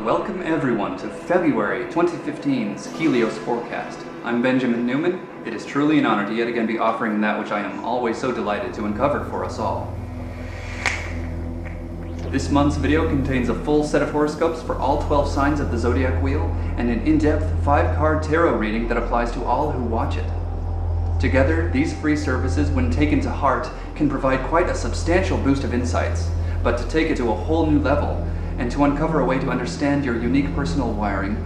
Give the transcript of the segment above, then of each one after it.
welcome everyone to February 2015's Helios forecast. I'm Benjamin Newman. It is truly an honor to yet again be offering that which I am always so delighted to uncover for us all. This month's video contains a full set of horoscopes for all 12 signs of the Zodiac wheel and an in-depth 5-card tarot reading that applies to all who watch it. Together, these free services, when taken to heart, can provide quite a substantial boost of insights, but to take it to a whole new level, and to uncover a way to understand your unique personal wiring,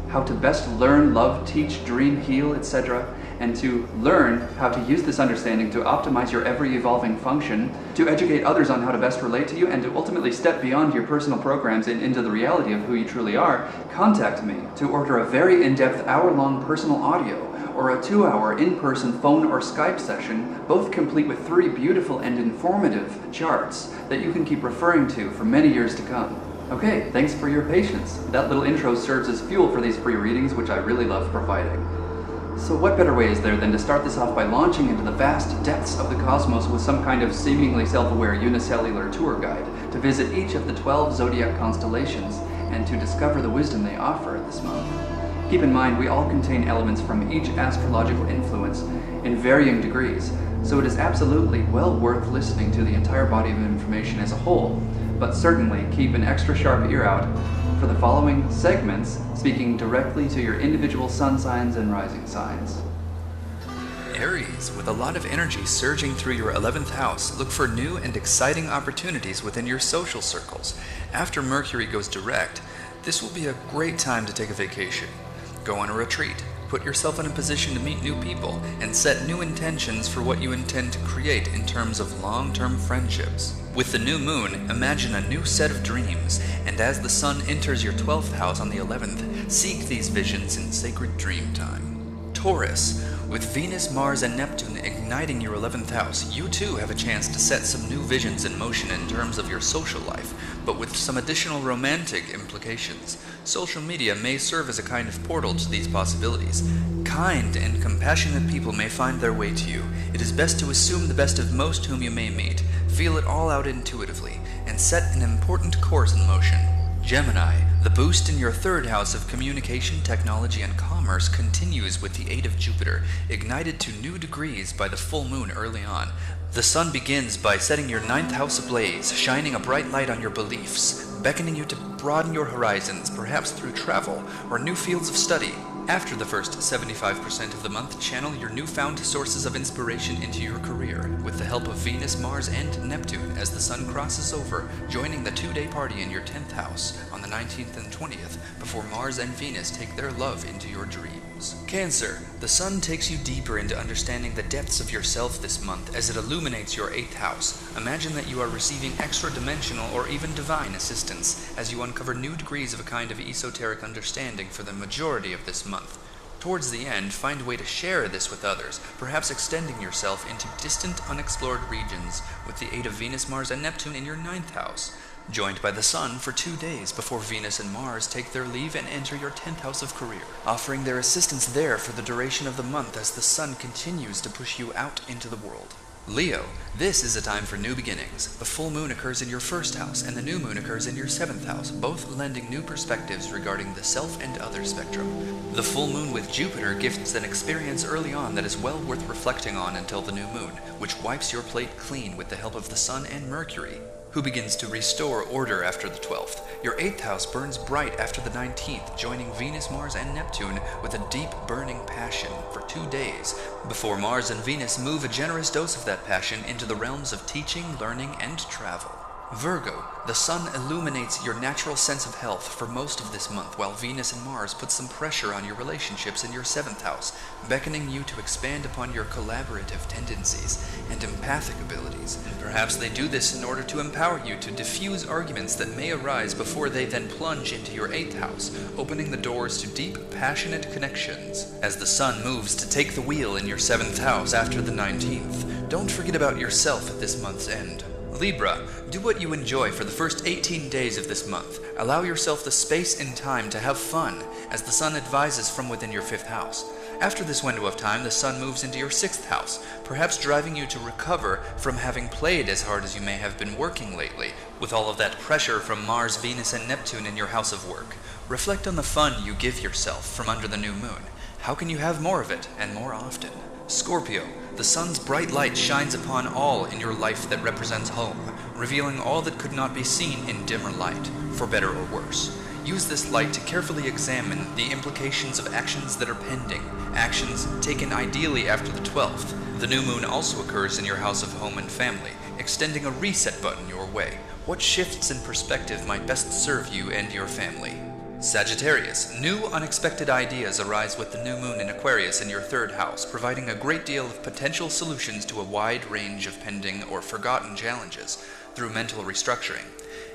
how to best learn, love, teach, dream, heal, etc., and to learn how to use this understanding to optimize your ever-evolving function, to educate others on how to best relate to you, and to ultimately step beyond your personal programs and into the reality of who you truly are, contact me to order a very in-depth hour-long personal audio or a 2-hour in-person phone or Skype session, both complete with 3 beautiful and informative charts that you can keep referring to for many years to come. Okay, thanks for your patience. That little intro serves as fuel for these free readings, which I really love providing. So what better way is there than to start this off by launching into the vast depths of the cosmos with some kind of seemingly self-aware unicellular tour guide to visit each of the 12 zodiac constellations and to discover the wisdom they offer this month. Keep in mind, we all contain elements from each astrological influence in varying degrees, so it is absolutely well worth listening to the entire body of information as a whole, but certainly keep an extra sharp ear out for the following segments speaking directly to your individual sun signs and rising signs. Aries, with a lot of energy surging through your 11th house, look for new and exciting opportunities within your social circles. After Mercury goes direct, this will be a great time to take a vacation. Go on a retreat, put yourself in a position to meet new people, and set new intentions for what you intend to create in terms of long-term friendships. With the new moon, imagine a new set of dreams, and as the sun enters your 12th house on the 11th, seek these visions in sacred dream time. Taurus, with Venus, Mars, and Neptune igniting your 11th house, you too have a chance to set some new visions in motion in terms of your social life, but with some additional romantic implications. Social media may serve as a kind of portal to these possibilities. Kind and compassionate people may find their way to you. It is best to assume the best of most whom you may meet, feel it all out intuitively, and set an important course in motion. Gemini, the boost in your 3rd house of communication, technology, and commerce continues with the aid of Jupiter, ignited to new degrees by the full moon early on. The sun begins by setting your 9th house ablaze, shining a bright light on your beliefs, beckoning you to broaden your horizons, perhaps through travel or new fields of study. After the first 75% of the month, channel your newfound sources of inspiration into your career, with the help of Venus, Mars, and Neptune as the sun crosses over, joining the 2-day party in your 10th house on the 19th and 20th, before Mars and Venus take their love into your dreams. Cancer, the sun takes you deeper into understanding the depths of yourself this month as it illuminates your 8th house. Imagine that you are receiving extra-dimensional or even divine assistance as you uncover new degrees of a kind of esoteric understanding for the majority of this month. Towards the end, find a way to share this with others, perhaps extending yourself into distant, unexplored regions with the aid of Venus, Mars, and Neptune in your 9th house, joined by the Sun for 2 days before Venus and Mars take their leave and enter your 10th house of career, offering their assistance there for the duration of the month as the Sun continues to push you out into the world. Leo, this is a time for new beginnings. The full moon occurs in your 1st house, and the new moon occurs in your 7th house, both lending new perspectives regarding the self and other spectrum. The full moon with Jupiter gifts an experience early on that is well worth reflecting on until the new moon, which wipes your plate clean with the help of the Sun and Mercury, who begins to restore order after the 12th. Your 8th house burns bright after the 19th, joining Venus, Mars, and Neptune with a deep burning passion for 2 days, before Mars and Venus move a generous dose of that passion into the realms of teaching, learning, and travel. Virgo, the sun illuminates your natural sense of health for most of this month, while Venus and Mars put some pressure on your relationships in your 7th house, beckoning you to expand upon your collaborative tendencies and empathic abilities. Perhaps they do this in order to empower you to diffuse arguments that may arise before they then plunge into your 8th house, opening the doors to deep, passionate connections. As the sun moves to take the wheel in your 7th house after the 19th, don't forget about yourself at this month's end. Libra, do what you enjoy for the first 18 days of this month. Allow yourself the space and time to have fun as the sun advises from within your 5th house. After this window of time, the sun moves into your 6th house, perhaps driving you to recover from having played as hard as you may have been working lately, with all of that pressure from Mars, Venus, and Neptune in your house of work. Reflect on the fun you give yourself from under the new moon. How can you have more of it, and more often? Scorpio, the sun's bright light shines upon all in your life that represents home, revealing all that could not be seen in dimmer light, for better or worse. Use this light to carefully examine the implications of actions that are pending, actions taken ideally after the 12th. The new moon also occurs in your house of home and family, extending a reset button your way. What shifts in perspective might best serve you and your family? Sagittarius, new unexpected ideas arise with the new moon in Aquarius in your 3rd house, providing a great deal of potential solutions to a wide range of pending or forgotten challenges through mental restructuring.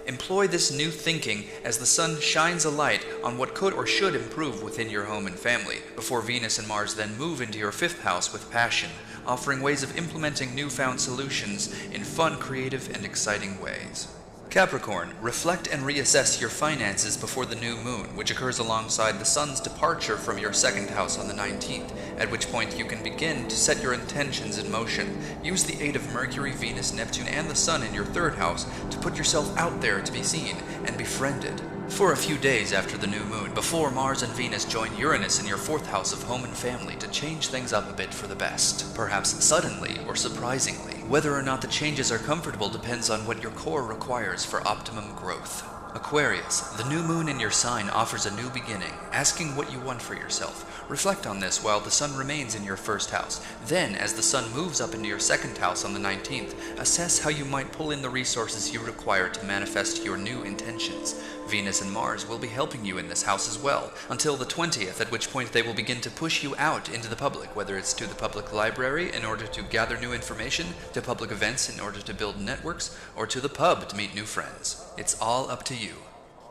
Employ this new thinking as the sun shines a light on what could or should improve within your home and family, before Venus and Mars then move into your 5th house with passion, offering ways of implementing newfound solutions in fun, creative, and exciting ways. Capricorn, reflect and reassess your finances before the new moon, which occurs alongside the sun's departure from your 2nd house on the 19th, at which point you can begin to set your intentions in motion. Use the aid of Mercury, Venus, Neptune, and the sun in your 3rd house to put yourself out there to be seen and befriended. For a few days after the new moon, before Mars and Venus join Uranus in your 4th house of home and family to change things up a bit for the best, perhaps suddenly or surprisingly. Whether or not the changes are comfortable depends on what your core requires for optimum growth. Aquarius, the new moon in your sign offers a new beginning, asking what you want for yourself. Reflect on this while the sun remains in your 1st house. Then, as the sun moves up into your 2nd house on the 19th, assess how you might pull in the resources you require to manifest your new intentions. Venus and Mars will be helping you in this house as well, until the 20th, at which point they will begin to push you out into the public, whether it's to the public library in order to gather new information, to public events in order to build networks, or to the pub to meet new friends. It's all up to you.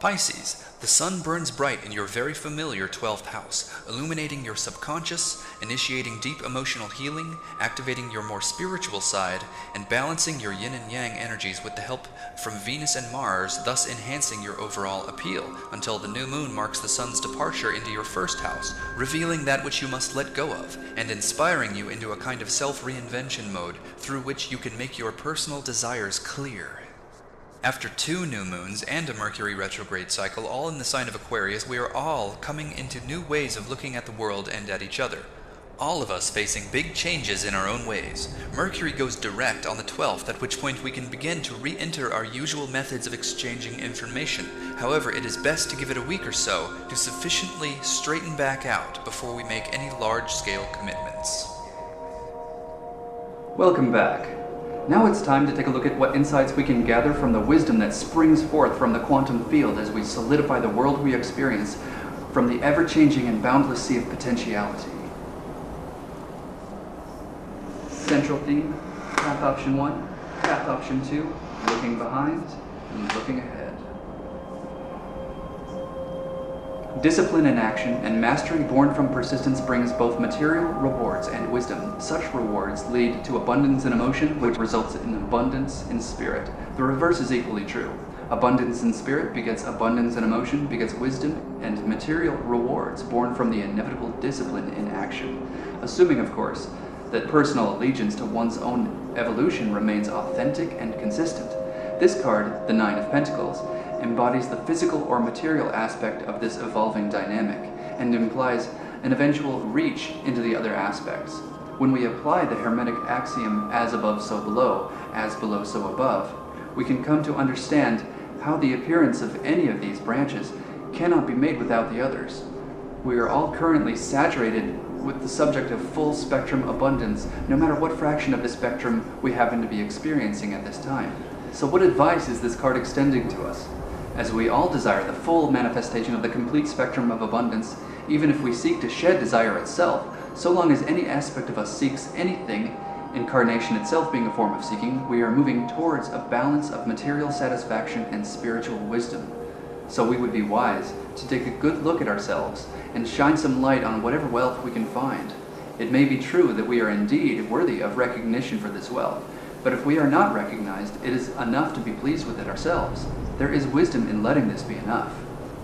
Pisces, the sun burns bright in your very familiar 12th house, illuminating your subconscious, initiating deep emotional healing, activating your more spiritual side, and balancing your yin and yang energies with the help from Venus and Mars, thus enhancing your overall appeal, until the new moon marks the sun's departure into your 1st house, revealing that which you must let go of, and inspiring you into a kind of self-reinvention mode through which you can make your personal desires clear. After 2 new moons and a Mercury retrograde cycle, all in the sign of Aquarius, we are all coming into new ways of looking at the world and at each other. All of us facing big changes in our own ways. Mercury goes direct on the 12th, at which point we can begin to re-enter our usual methods of exchanging information. However, it is best to give it a week or so to sufficiently straighten back out before we make any large-scale commitments. Welcome back. Now it's time to take a look at what insights we can gather from the wisdom that springs forth from the quantum field as we solidify the world we experience from the ever-changing and boundless sea of potentiality. Central theme, path option 1, path option 2, looking behind and looking ahead. Discipline in action and mastery born from persistence brings both material rewards and wisdom. Such rewards lead to abundance in emotion, which results in abundance in spirit. The reverse is equally true. Abundance in spirit begets abundance in emotion, begets wisdom and material rewards born from the inevitable discipline in action. Assuming, of course, that personal allegiance to one's own evolution remains authentic and consistent. This card, the Nine of Pentacles, embodies the physical or material aspect of this evolving dynamic and implies an eventual reach into the other aspects. When we apply the Hermetic axiom as above so below, as below so above, we can come to understand how the appearance of any of these branches cannot be made without the others. We are all currently saturated with the subject of full spectrum abundance, no matter what fraction of the spectrum we happen to be experiencing at this time. So what advice is this card extending to us? As we all desire the full manifestation of the complete spectrum of abundance, even if we seek to shed desire itself, so long as any aspect of us seeks anything, incarnation itself being a form of seeking, we are moving towards a balance of material satisfaction and spiritual wisdom. So we would be wise to take a good look at ourselves and shine some light on whatever wealth we can find. It may be true that we are indeed worthy of recognition for this wealth, but if we are not recognized, it is enough to be pleased with it ourselves. There is wisdom in letting this be enough.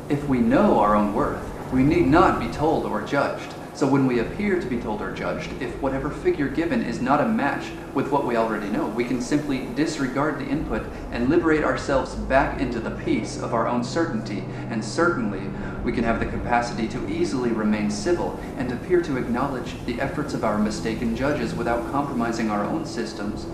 If we know our own worth, we need not be told or judged. So when we appear to be told or judged, if whatever figure given is not a match with what we already know, we can simply disregard the input and liberate ourselves back into the peace of our own certainty, and certainly we can have the capacity to easily remain civil and appear to acknowledge the efforts of our mistaken judges without compromising our own systems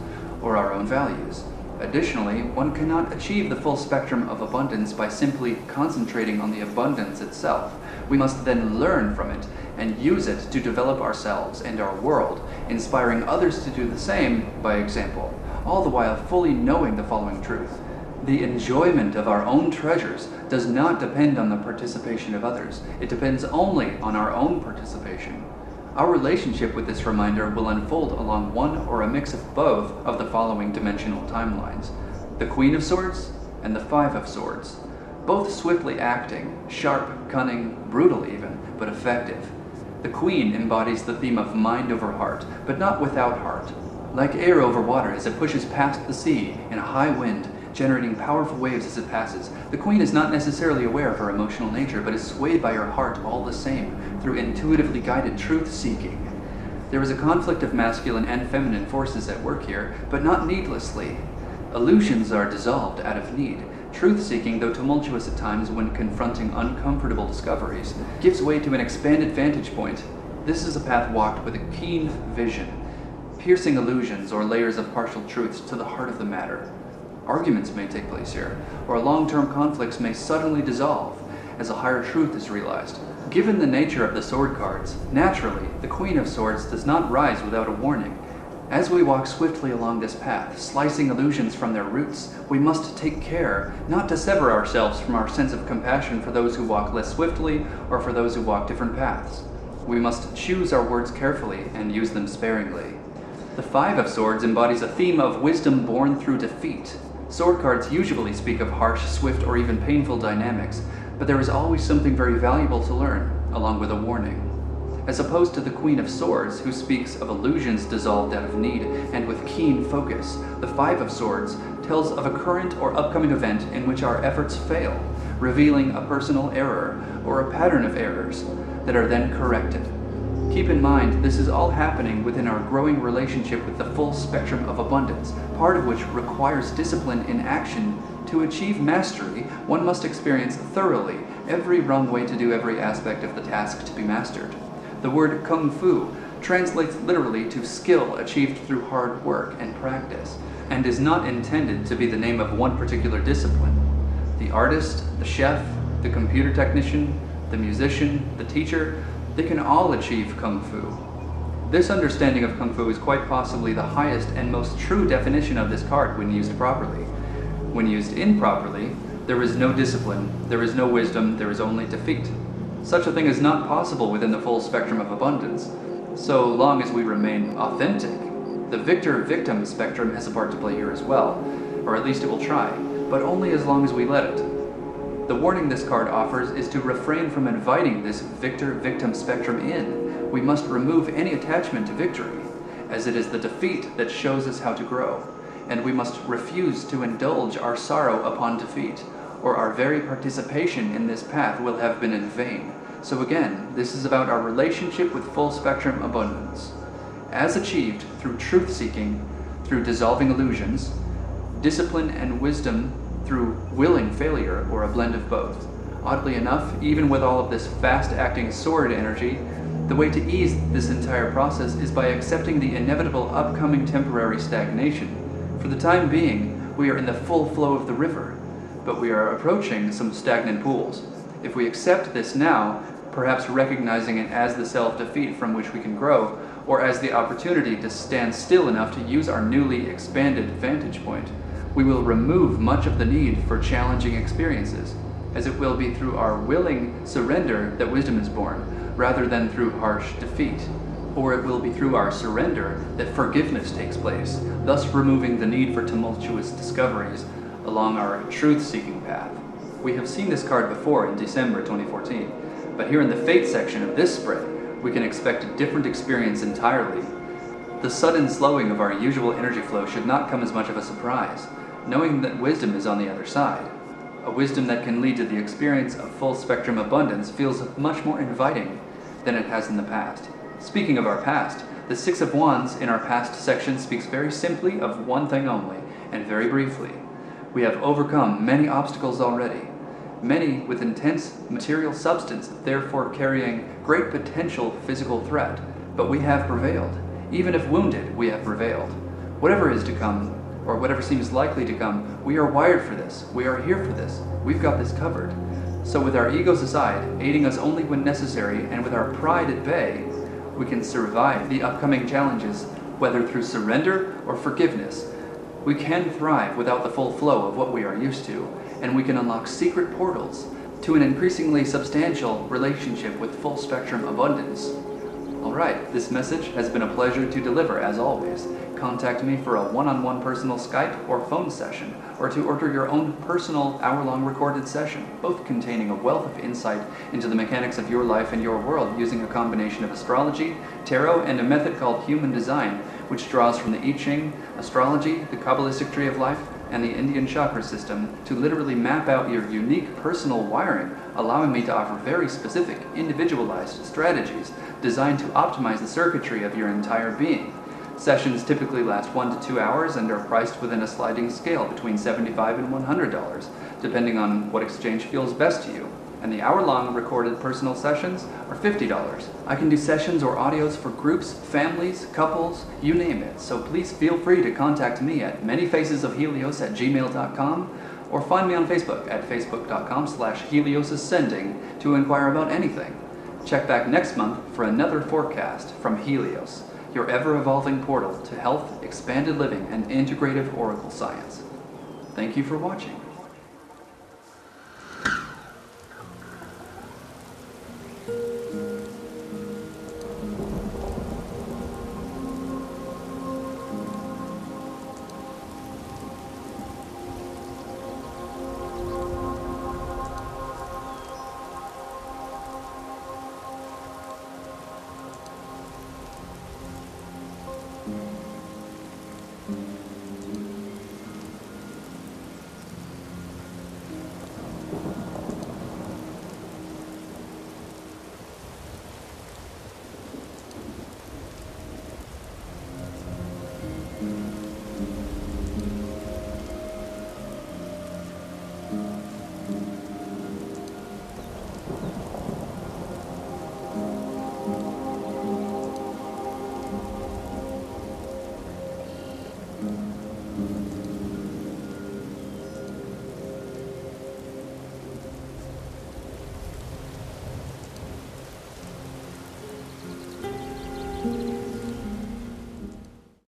or our own values. Additionally, one cannot achieve the full spectrum of abundance by simply concentrating on the abundance itself. We must then learn from it and use it to develop ourselves and our world, inspiring others to do the same by example, all the while fully knowing the following truth. The enjoyment of our own treasures does not depend on the participation of others. It depends only on our own participation. Our relationship with this reminder will unfold along one or a mix of both of the following dimensional timelines: the Queen of Swords and the Five of Swords, both swiftly acting, sharp, cunning, brutal even, but effective. The Queen embodies the theme of mind over heart, but not without heart. Like air over water as it pushes past the sea in a high wind, generating powerful waves as it passes, the Queen is not necessarily aware of her emotional nature, but is swayed by her heart all the same, through intuitively guided truth-seeking. There is a conflict of masculine and feminine forces at work here, but not needlessly. Illusions are dissolved out of need. Truth-seeking, though tumultuous at times when confronting uncomfortable discoveries, gives way to an expanded vantage point. This is a path walked with a keen vision, piercing illusions or layers of partial truths to the heart of the matter. Arguments may take place here, or long-term conflicts may suddenly dissolve as a higher truth is realized. Given the nature of the sword cards, naturally, the Queen of Swords does not rise without a warning. As we walk swiftly along this path, slicing illusions from their roots, we must take care not to sever ourselves from our sense of compassion for those who walk less swiftly or for those who walk different paths. We must choose our words carefully and use them sparingly. The Five of Swords embodies a theme of wisdom born through defeat. Sword cards usually speak of harsh, swift, or even painful dynamics, but there is always something very valuable to learn, along with a warning. As opposed to the Queen of Swords, who speaks of illusions dissolved out of need and with keen focus, the Five of Swords tells of a current or upcoming event in which our efforts fail, revealing a personal error or a pattern of errors that are then corrected. Keep in mind, this is all happening within our growing relationship with the full spectrum of abundance, part of which requires discipline in action. To achieve mastery, one must experience thoroughly every wrong way to do every aspect of the task to be mastered. The word Kung Fu translates literally to skill achieved through hard work and practice, and is not intended to be the name of one particular discipline. The artist, the chef, the computer technician, the musician, the teacher, they can all achieve Kung Fu. This understanding of Kung Fu is quite possibly the highest and most true definition of this card when used properly. When used improperly, there is no discipline, there is no wisdom, there is only defeat. Such a thing is not possible within the full spectrum of abundance, so long as we remain authentic. The victor-victim spectrum has a part to play here as well, or at least it will try, but only as long as we let it. The warning this card offers is to refrain from inviting this victor-victim spectrum in. We must remove any attachment to victory, as it is the defeat that shows us how to grow, and we must refuse to indulge our sorrow upon defeat, or our very participation in this path will have been in vain. So again, this is about our relationship with full spectrum abundance, as achieved through truth-seeking, through dissolving illusions, discipline and wisdom through willing failure, or a blend of both. Oddly enough, even with all of this fast-acting sword energy, the way to ease this entire process is by accepting the inevitable upcoming temporary stagnation. For the time being, we are in the full flow of the river, but we are approaching some stagnant pools. If we accept this now, perhaps recognizing it as the self-defeat from which we can grow, or as the opportunity to stand still enough to use our newly expanded vantage point, we will remove much of the need for challenging experiences, as it will be through our willing surrender that wisdom is born, rather than through harsh defeat. Or it will be through our surrender that forgiveness takes place, thus removing the need for tumultuous discoveries along our truth-seeking path. We have seen this card before in December 2014, but here in the Fate section of this spread, we can expect a different experience entirely. The sudden slowing of our usual energy flow should not come as much of a surprise, knowing that wisdom is on the other side. A wisdom that can lead to the experience of full spectrum abundance feels much more inviting. than it has in the past. Speaking of our past, the Six of Wands in our past section speaks very simply of one thing only, and very briefly. We have overcome many obstacles already, many with intense material substance, therefore carrying great potential physical threat, but we have prevailed. Even if wounded, we have prevailed. Whatever is to come, or whatever seems likely to come, we are wired for this. We are here for this. We've got this covered. So with our egos aside, aiding us only when necessary, and with our pride at bay, we can survive the upcoming challenges, whether through surrender or forgiveness. We can thrive without the full flow of what we are used to, and we can unlock secret portals to an increasingly substantial relationship with full spectrum abundance. Alright, this message has been a pleasure to deliver as always. Contact me for a one-on-one personal Skype or phone session, or to order your own personal hour-long recorded session, both containing a wealth of insight into the mechanics of your life and your world using a combination of astrology, tarot, and a method called human design, which draws from the I Ching, astrology, the Kabbalistic tree of life, and the Indian chakra system to literally map out your unique personal wiring, allowing me to offer very specific, individualized strategies designed to optimize the circuitry of your entire being. Sessions typically last 1 to 2 hours and are priced within a sliding scale between $75 and $100, depending on what exchange feels best to you. And the hour-long recorded personal sessions are $50. I can do sessions or audios for groups, families, couples, you name it. So please feel free to contact me at manyfacesofhelios@gmail.com or find me on Facebook at facebook.com/heliosascending to inquire about anything. Check back next month for another forecast from Helios, your ever-evolving portal to health, expanded living, and integrative oracle science. Thank you for watching.